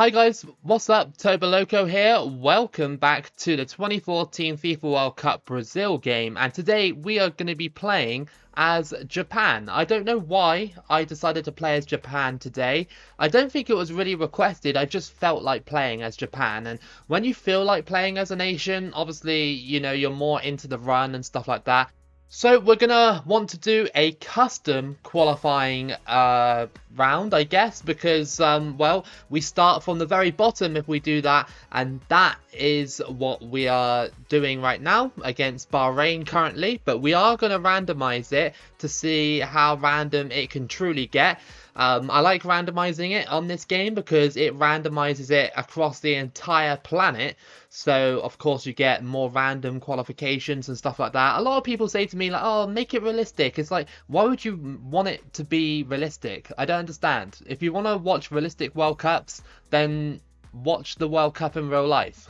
Hi guys, what's up? Toboloco here. Welcome back to the 2014 FIFA World Cup Brazil game, and today we are going to be playing as Japan. I don't know why I decided to play as Japan today. I don't think it was really requested. I just felt like playing as Japan, and when you feel like playing as a nation, obviously, you're more into the run and stuff like that. So we're gonna want to do a custom qualifying round, I guess, because well, we start from the very bottom if we do that, and that is what we are doing right now against Bahrain currently. But we are gonna randomize it to see how random it can truly get. I like randomizing it on this game because it randomizes it across the entire planet. So, of course, you get more random qualifications and stuff like that. A lot of people say to me, like, oh, make it realistic. It's like, why would you want it to be realistic? I don't understand. If you want to watch realistic World Cups, then watch the World Cup in real life.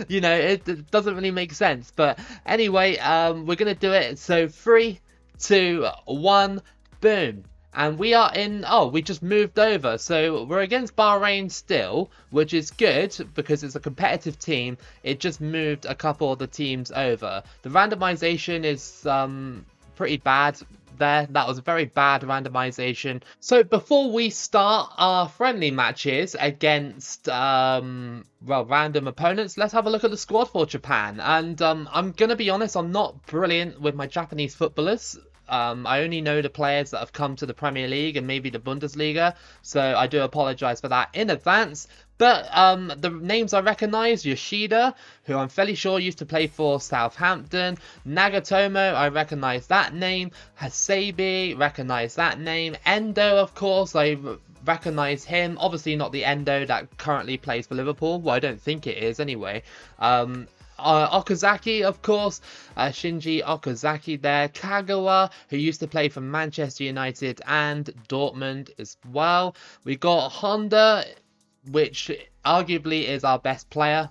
It doesn't really make sense. But anyway, we're going to do it. So, 3, 2, 1, boom. And we are in, we just moved over. So we're against Bahrain still, which is good because it's a competitive team. It just moved a couple of the teams over. The randomization is pretty bad there. That was a very bad randomization. So before we start our friendly matches against, random opponents, let's have a look at the squad for Japan. And I'm going to be honest, I'm not brilliant with my Japanese footballers. I only know the players that have come to the Premier League and maybe the Bundesliga, so I do apologise for that in advance. But the names I recognise, Yoshida, who I'm fairly sure used to play for Southampton. Nagatomo, I recognise that name. Hasebe, recognise that name. Endo, of course, I recognise him. Obviously not the Endo that currently plays for Liverpool. Well, I don't think it is anyway. Okazaki, of course, Shinji Okazaki there. Kagawa, who used to play for Manchester United and Dortmund as well. We got Honda, which arguably is our best player.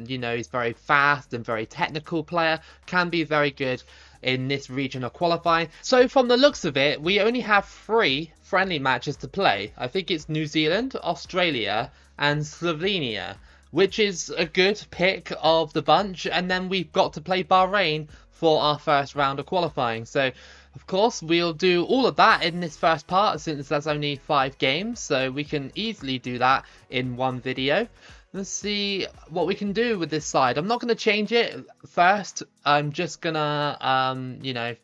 He's very fast and very technical player. Can be very good in this region of qualifying. So from the looks of it, we only have 3 friendly matches to play. I think it's New Zealand, Australia, and Slovenia, which is a good pick of the bunch. And then we've got to play Bahrain for our first round of qualifying. So, of course, we'll do all of that in this first part since there's only 5 games. So we can easily do that in one video. Let's see what we can do with this side. I'm not going to change it first. I'm just going to,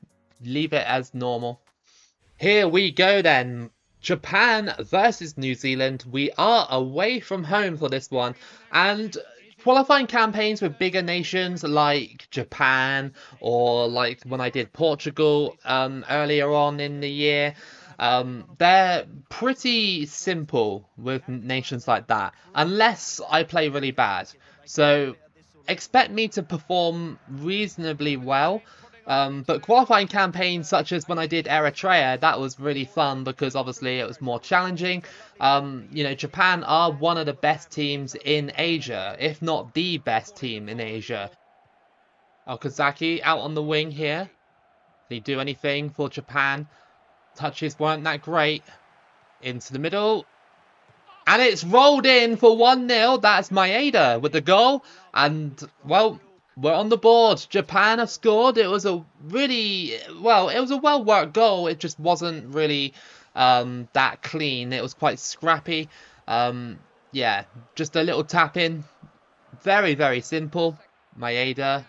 leave it as normal. Here we go then. Japan versus New Zealand. We are away from home for this one, and qualifying campaigns with bigger nations like Japan or like when I did Portugal earlier on in the year, they're pretty simple with nations like that unless I play really bad. So expect me to perform reasonably well. But qualifying campaigns such as when I did Eritrea, that was really fun because obviously it was more challenging. Japan are one of the best teams in Asia, if not the best team in Asia. Okazaki out on the wing here. Did he do anything for Japan? Touches weren't that great. Into the middle. And it's rolled in for 1-0. That's Maeda with the goal. And, well, we're on the board. Japan have scored. It was a really, well-worked goal. It just wasn't really that clean. It was quite scrappy. Just a little tap in. Very, very simple. Maeda.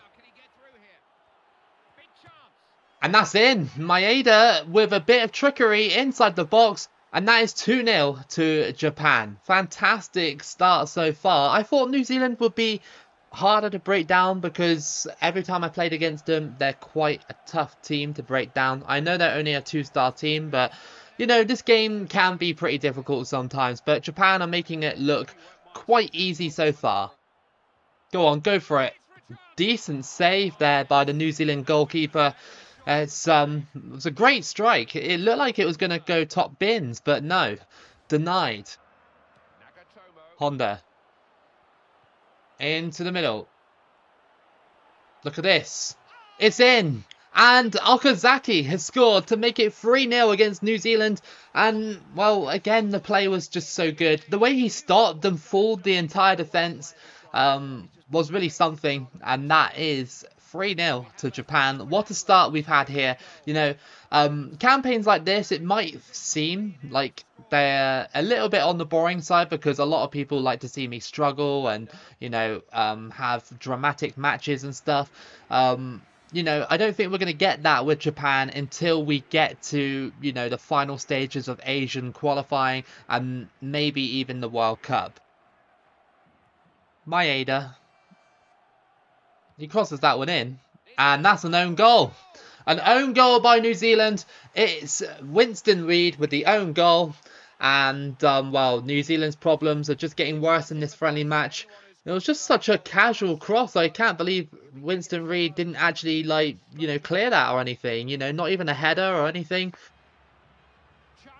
And that's in. Maeda with a bit of trickery inside the box. And that is 2-0 to Japan. Fantastic start so far. I thought New Zealand would be harder to break down because every time I played against them, they're quite a tough team to break down. I know they're only a 2-star team, but this game can be pretty difficult sometimes. But Japan are making it look quite easy so far. Go on, go for it. Decent save there by the New Zealand goalkeeper. It was a great strike. It looked like it was going to go top bins, but no, denied. Honda. Into the middle. Look at this. It's in. And Okazaki has scored to make it 3-0 against New Zealand. And, well, again, the play was just so good. The way he stopped and fooled the entire defence was really something. And that is 3-0 to Japan. What a start we've had here. You know, campaigns like this, it might seem like they're a little bit on the boring side because a lot of people like to see me struggle and, you know, have dramatic matches and stuff. You know, I don't think we're going to get that with Japan until we get to, you know, the final stages of Asian qualifying and maybe even the World Cup. Maeda. He crosses that one in. And that's an own goal. An own goal by New Zealand. It's Winston Reid with the own goal. And, well, New Zealand's problems are just getting worse in this friendly match. It was just such a casual cross. I can't believe Winston Reid didn't actually, like, you know, clear that or anything. You know, not even a header or anything.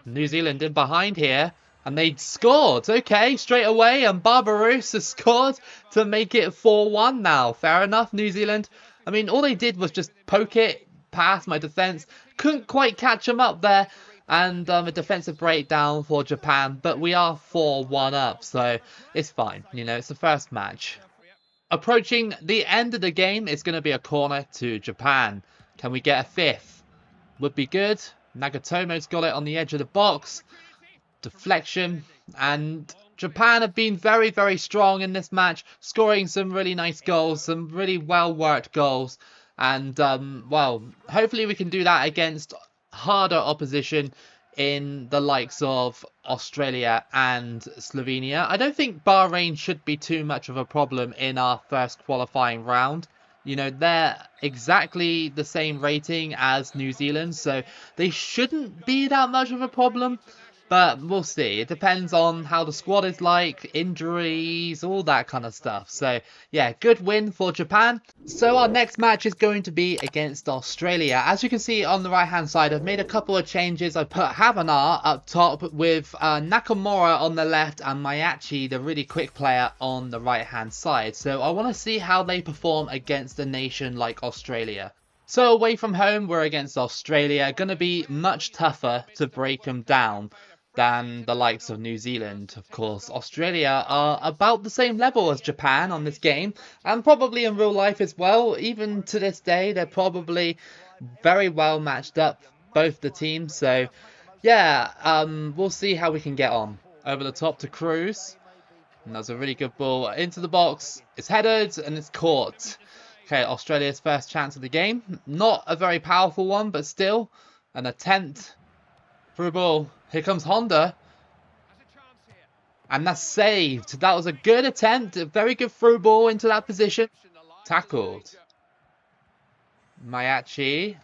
New Zealand in behind here. And they scored. Okay, straight away. And Barbarousse has scored to make it 4-1 now. Fair enough, New Zealand. I mean, all they did was just poke it past my defence. Couldn't quite catch them up there. And a defensive breakdown for Japan. But we are 4-1 up, so it's fine. You know, it's the first match. Approaching the end of the game, it's going to be a corner to Japan. Can we get a fifth? Would be good. Nagatomo's got it on the edge of the box. Deflection. And Japan have been very, very strong in this match. Scoring some really nice goals. Some really well-worked goals. And, well, hopefully we can do that against harder opposition in the likes of Australia and Slovenia. I don't think Bahrain should be too much of a problem in our first qualifying round. You know, they're exactly the same rating as New Zealand, so they shouldn't be that much of a problem. But we'll see. It depends on how the squad is like, injuries, all that kind of stuff. So, yeah, good win for Japan. So our next match is going to be against Australia. As you can see on the right-hand side, I've made a couple of changes. I put Havenar up top with Nakamura on the left and Mayachi, the really quick player, on the right-hand side. So I want to see how they perform against a nation like Australia. So away from home, we're against Australia. Going to be much tougher to break them down than the likes of New Zealand. Of course, Australia are about the same level as Japan on this game, and probably in real life as well. Even to this day, they're probably very well matched up, both the teams. So, yeah, we'll see how we can get on. Over the top to Cruz. And that's a really good ball into the box. It's headed and it's caught. Okay, Australia's first chance of the game. Not a very powerful one, but still an attempt. Through ball. Here comes Honda. And that's saved. That was a good attempt. A very good through ball into that position. Tackled. Mayachi.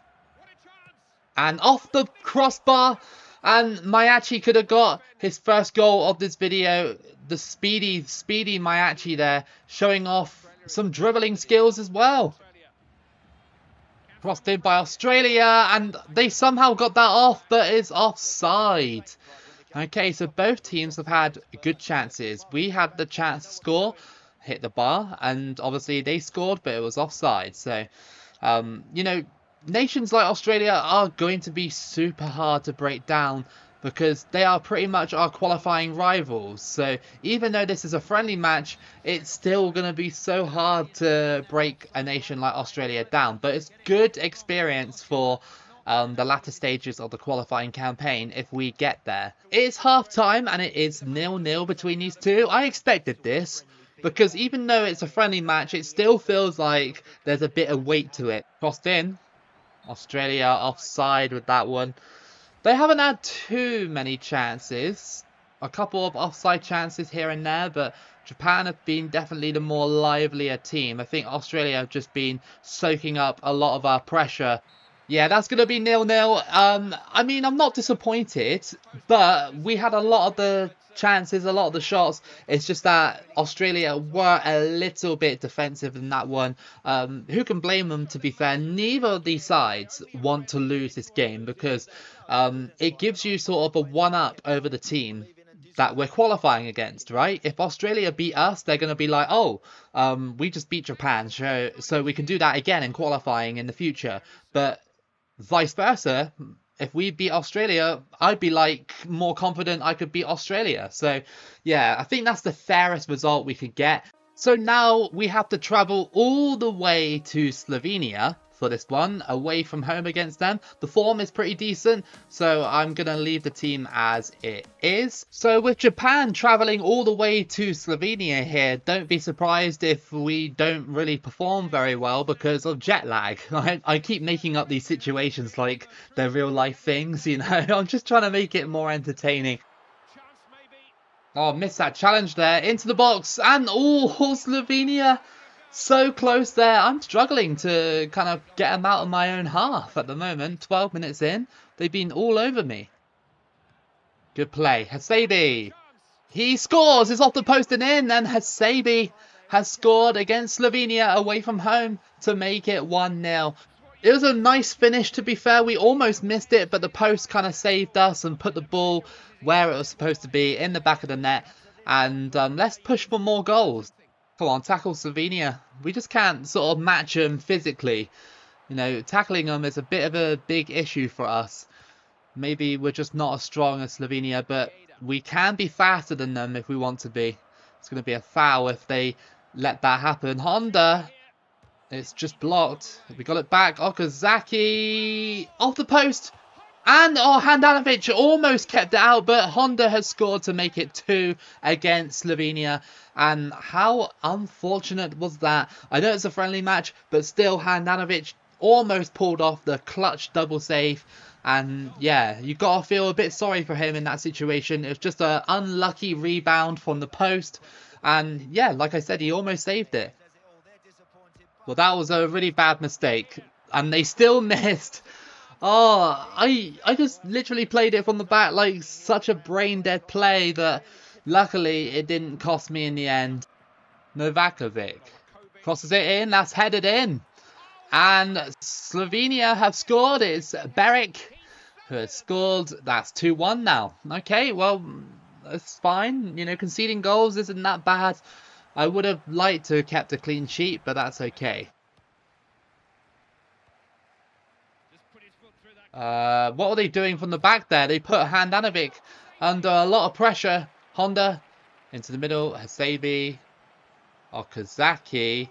And off the crossbar. And Mayachi could have got his first goal of this video. The speedy Mayachi there. Showing off some dribbling skills as well. Crossed in by Australia, and they somehow got that off, but it's offside. Okay, so both teams have had good chances. We had the chance to score, hit the bar, and obviously they scored, but it was offside. So, you know, nations like Australia are going to be super hard to break down because they are pretty much our qualifying rivals. So even though this is a friendly match, it's still going to be so hard to break a nation like Australia down. But it's good experience for the latter stages of the qualifying campaign if we get there. It is half time and it is 0-0 between these two. I expected this because even though it's a friendly match, it still feels like there's a bit of weight to it. Crossed in. Australia offside with that one. They haven't had too many chances. A couple of offside chances here and there, but Japan have been definitely the more livelier team. I think Australia have just been soaking up a lot of our pressure. Yeah, that's going to be 0-0. I mean, I'm not disappointed, but we had a lot of the chances, a lot of the shots. It's just that Australia were a little bit defensive in that one. Who can blame them, to be fair? Neither of these sides want to lose this game because it gives you sort of a one-up over the team that we're qualifying against, right? If Australia beat us, they're going to be like, oh, we just beat Japan, so we can do that again in qualifying in the future. But vice versa. If we beat Australia, I'd be like more confident I could beat Australia. So yeah, I think that's the fairest result we could get. So now we have to travel all the way to Slovenia for this one, away from home against them. The form is pretty decent, so I'm going to leave the team as it is. So with Japan traveling all the way to Slovenia here, don't be surprised if we don't really perform very well because of jet lag. I keep making up these situations like they're real life things, you know. I'm just trying to make it more entertaining. Oh, missed that challenge there. Into the box. And, oh, Slovenia. So close there. I'm struggling to kind of get them out of my own half at the moment. 12 minutes in. They've been all over me. Good play. Hasabi. He scores. It's off the post and in. And Hasabi has scored against Slovenia away from home to make it 1-0. It was a nice finish, to be fair. We almost missed it, but the post kind of saved us and put the ball where it was supposed to be, in the back of the net. And let's push for more goals. Come on, tackle Slovenia. We just can't sort of match them physically. You know, tackling them is a bit of a big issue for us. Maybe we're just not as strong as Slovenia, but we can be faster than them if we want to be. It's going to be a foul if they let that happen. Honda. It's just blocked. We got it back. Okazaki off the post. And Handanovic almost kept it out, but Honda has scored to make it 2 against Slovenia. And how unfortunate was that? I know it's a friendly match, but still Handanovic almost pulled off the clutch double save. And yeah, you got to feel a bit sorry for him in that situation. It was just an unlucky rebound from the post. And yeah, like I said, he almost saved it. Well, that was a really bad mistake. And they still missed. Oh, I just literally played it from the back like such a brain-dead play that luckily it didn't cost me in the end. Novakovic crosses it in. That's headed in. And Slovenia have scored. It's Beric who has scored. That's 2-1 now. Okay, well, that's fine. You know, conceding goals isn't that bad. I would have liked to have kept a clean sheet, but that's okay. What were they doing from the back there? They put Handanovic under a lot of pressure. Honda into the middle. Hasabi. Okazaki.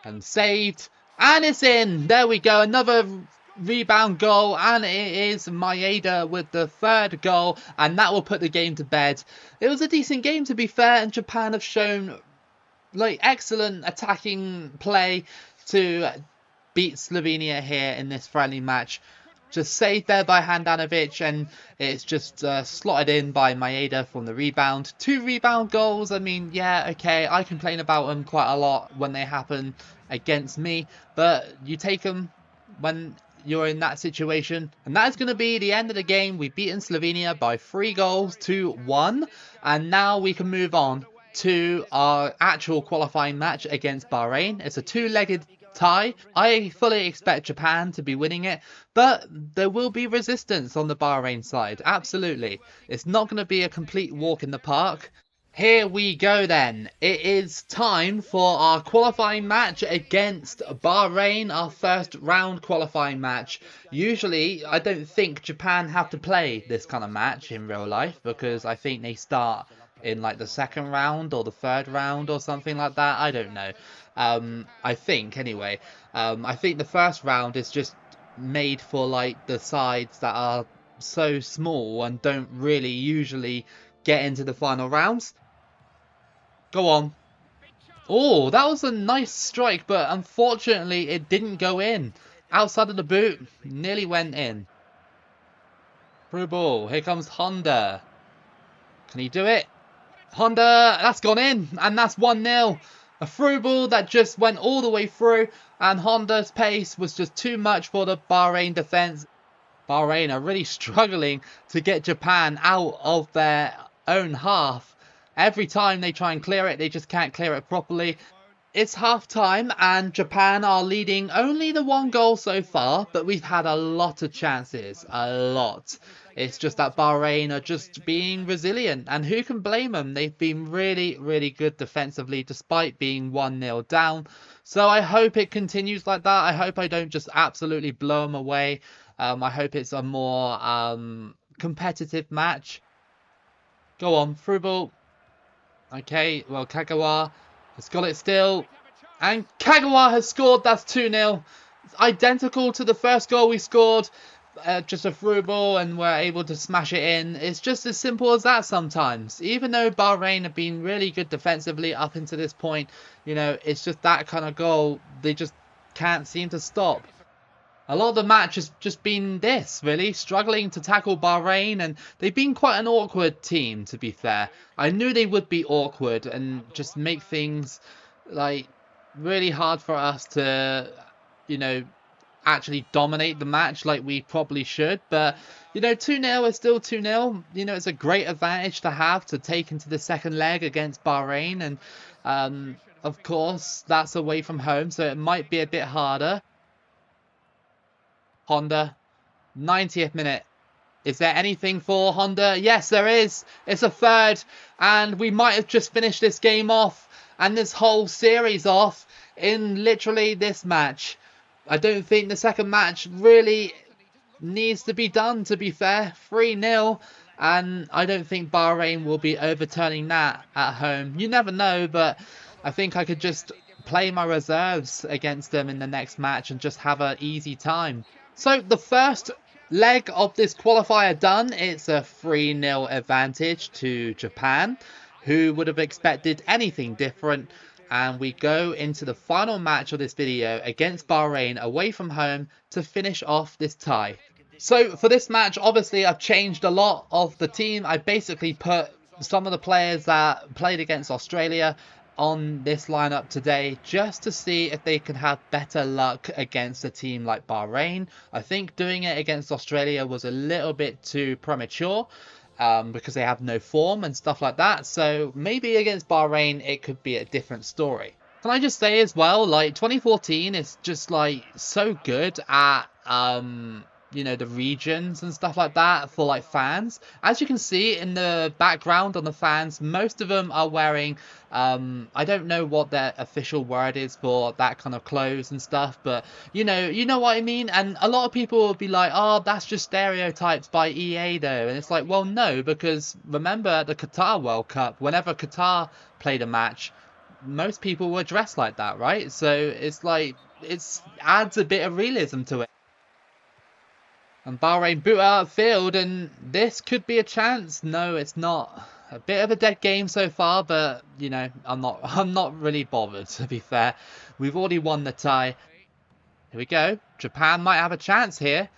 And saved. And it's in. There we go. Another rebound goal. And it is Maeda with the 3rd goal. And that will put the game to bed. It was a decent game, to be fair. And Japan have shown like excellent attacking play to beat Slovenia here in this friendly match. Just saved there by Handanovic, and it's just slotted in by Maeda from the rebound. 2 rebound goals. I mean, yeah, okay, I complain about them quite a lot when they happen against me, but you take them when you're in that situation. And that is going to be the end of the game. We've beaten Slovenia by 3 goals to 1, and now we can move on to our actual qualifying match against Bahrain. It's a 2-legged tie. I fully expect Japan to be winning it, but there will be resistance on the Bahrain side. Absolutely. It's not going to be a complete walk in the park. Here we go then. It is time for our qualifying match against Bahrain, our first round qualifying match. Usually, I don't think Japan have to play this kind of match in real life because I think they start in like the 2nd round or the 3rd round or something like that. I don't know. I think anyway. I think the 1st round is just made for like the sides that are so small and don't really usually get into the final rounds. Go on. Oh, that was a nice strike, but unfortunately it didn't go in. Outside of the boot, nearly went in. Through ball. Here comes Honda. Can he do it? Honda, that's gone in, and that's 1-0. A through ball that just went all the way through, and Honda's pace was just too much for the Bahrain defence. Bahrain are really struggling to get Japan out of their own half. Every time they try and clear it, they just can't clear it properly. It's half time and Japan are leading only the 1 goal so far, but we've had a lot of chances, a lot. It's just that Bahrain are just being resilient, and who can blame them? They've been really, really good defensively despite being 1-0 down. So I hope it continues like that. I hope I don't just absolutely blow them away. I hope it's a more competitive match. Go on, through ball. Okay, well, Kagawa has got it still. And Kagawa has scored. That's 2-0. It's identical to the first goal we scored. Just a through ball and we're able to smash it in. It's just as simple as that sometimes. Even though Bahrain have been really good defensively up until this point, you know, it's just that kind of goal. They just can't seem to stop. A lot of the match has just been this, really, struggling to tackle Bahrain, and they've been quite an awkward team, to be fair. I knew they would be awkward and just make things, like, really hard for us to, you know, actually dominate the match like we probably should. But, you know, 2-0 is still 2-0. You know, it's a great advantage to have to take into the second leg against Bahrain, and, of course, that's away from home, so it might be a bit harder. Honda, 90th minute. Is there anything for Honda? Yes, there is. It's a third, and we might have just finished this game off and this whole series off in literally this match. I don't think the second match really needs to be done, to be fair. 3-0, and I don't think Bahrain will be overturning that at home. You never know, but I think I could just play my reserves against them in the next match and just have an easy time. So the first leg of this qualifier done. It's a 3-0 advantage to Japan. Who would have expected anything different? And we go into the final match of this video against Bahrain away from home to finish off this tie. So for this match, obviously I've changed a lot of the team. I basically put some of the players that played against Australia on this lineup today just to see if they could have better luck against a team like Bahrain. I think doing it against Australia was a little bit too premature because they have no form and stuff like that. So maybe against Bahrain it could be a different story. Can I just say as well, like 2014 is just like so good at you know, the regions and stuff like that for like fans. As you can see in the background on the fans, most of them are wearing I don't know what their official word is for that kind of clothes and stuff, but you know what I mean. And a lot of people will be like, oh, that's just stereotypes by EA though. And it's like, well, no, because remember at the Qatar World Cup, whenever Qatar played a match, most people were dressed like that, right? So it's like, it adds a bit of realism to it. And Bahrain boot out of field, and this could be a chance. No, it's not. A bit of a dead game so far, but you know, I'm not really bothered, to be fair. We've already won the tie. Here we go. Japan might have a chance here.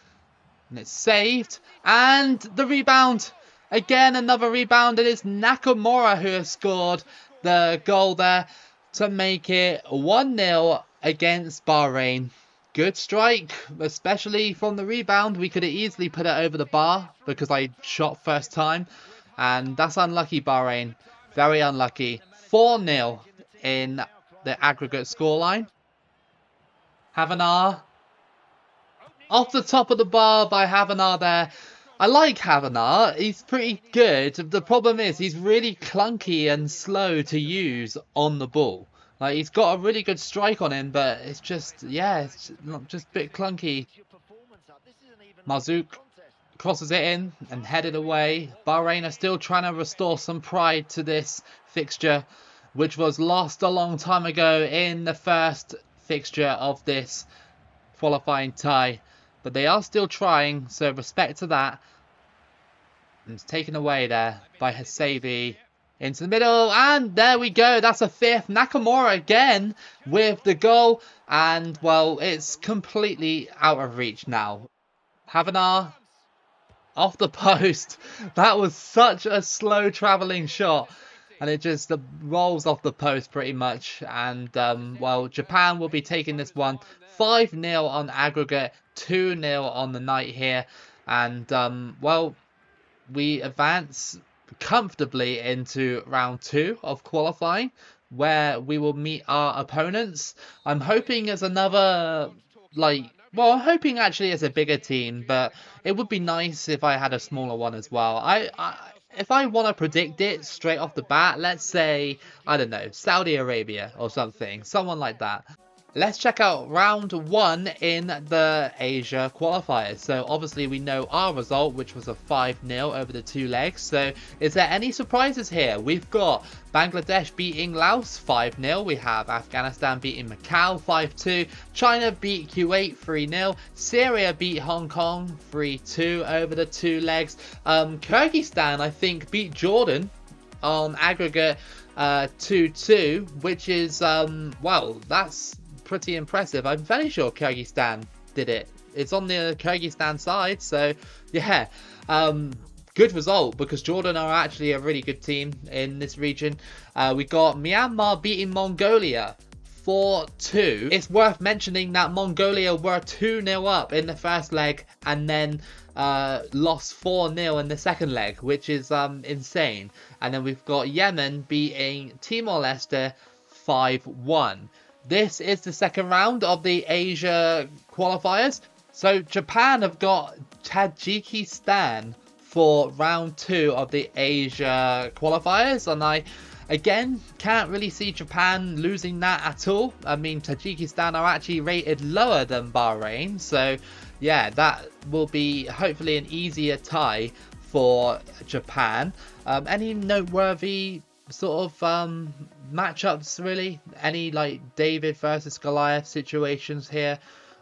And it's saved. And the rebound. Again, another rebound. It is Nakamura who has scored the goal there to make it 1-0 against Bahrain. Good strike, especially from the rebound. We could have easily put it over the bar because I shot first time. And that's unlucky, Bahrain. Very unlucky. 4-0 in the aggregate scoreline. Havenar. Off the top of the bar by Havenar there. I like Havenar. He's pretty good. The problem is he's really clunky and slow to use on the ball. Like, he's got a really good strike on him, but it's just, yeah, it's just a bit clunky. Marzouk crosses it in and headed away. Bahrain are still trying to restore some pride to this fixture, which was lost a long time ago in the first fixture of this qualifying tie. But they are still trying, so respect to that. And it's taken away there by Hasabi. Into the middle, and there we go. That's a fifth. Nakamura again with the goal. And, well, it's completely out of reach now. Havenar off the post. That was such a slow travelling shot. And it just rolls off the post pretty much. And, well, Japan will be taking this one 5-0 on aggregate, 2-0 on the night here. And, well, we advance comfortably into round 2 of qualifying, where we will meet our opponents. I'm hoping as another, like, well, I'm hoping actually as a bigger team, but it would be nice if I had a smaller one as well. If I want to predict it straight off the bat, let's say, I don't know, Saudi Arabia or something, someone like that. Let's check out round 1 in the Asia qualifiers. So obviously we know our result, which was a 5-0 over the 2 legs. So is there any surprises here? We've got Bangladesh beating Laos 5-0. We have Afghanistan beating Macau 5-2. China beat Kuwait 3-0. Syria beat Hong Kong 3-2 over the 2 legs. Kyrgyzstan, I think, beat Jordan on aggregate 2-2, which is, well, that's pretty impressive. I'm fairly sure Kyrgyzstan did it. It's on the Kyrgyzstan side, so yeah, good result because Jordan are actually a really good team in this region. We got Myanmar beating Mongolia 4-2. It's worth mentioning that Mongolia were 2-0 up in the first leg and then lost 4-0 in the second leg, which is insane. And then we've got Yemen beating Timor-Leste 5-1. This is the second round of the Asia qualifiers. So Japan have got Tajikistan for round 2 of the Asia qualifiers, and I again can't really see Japan losing that at all. I mean, Tajikistan are actually rated lower than Bahrain, so yeah, that will be hopefully an easier tie for Japan. Any noteworthy sort of matchups really? Any like David versus Goliath situations here?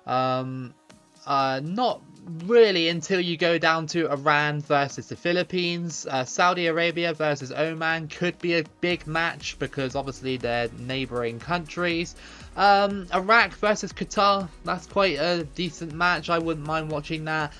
Not really until you go down to Iran versus the Philippines. Saudi Arabia versus Oman could be a big match because obviously they're neighboring countries. Iraq versus Qatar, that's quite a decent match. I wouldn't mind watching that.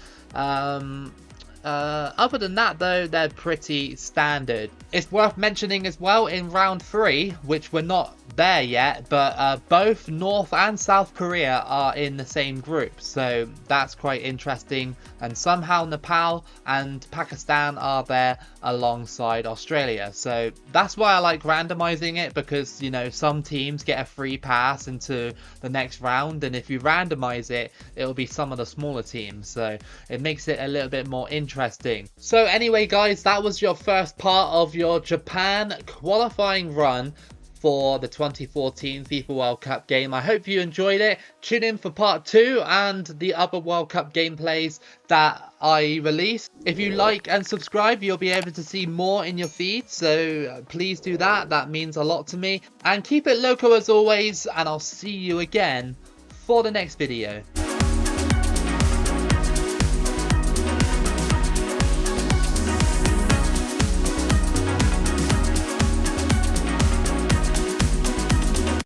Other than that though, they're pretty standard. It's worth mentioning as well in round 3, which we're not there yet, but both North and South Korea are in the same group, so that's quite interesting. And somehow Nepal and Pakistan are there alongside Australia, so that's why I like randomizing it, because you know, some teams get a free pass into the next round, and if you randomize it, it'll be some of the smaller teams, so it makes it a little bit more interesting. So anyway guys, that was your first part of your Japan qualifying run for the 2014 FIFA World Cup game. I hope you enjoyed it. Tune in for part 2 and the other World Cup gameplays that I release. If you like and subscribe, you'll be able to see more in your feed, so please do that. That means a lot to me. And keep it loco as always, and I'll see you again for the next video.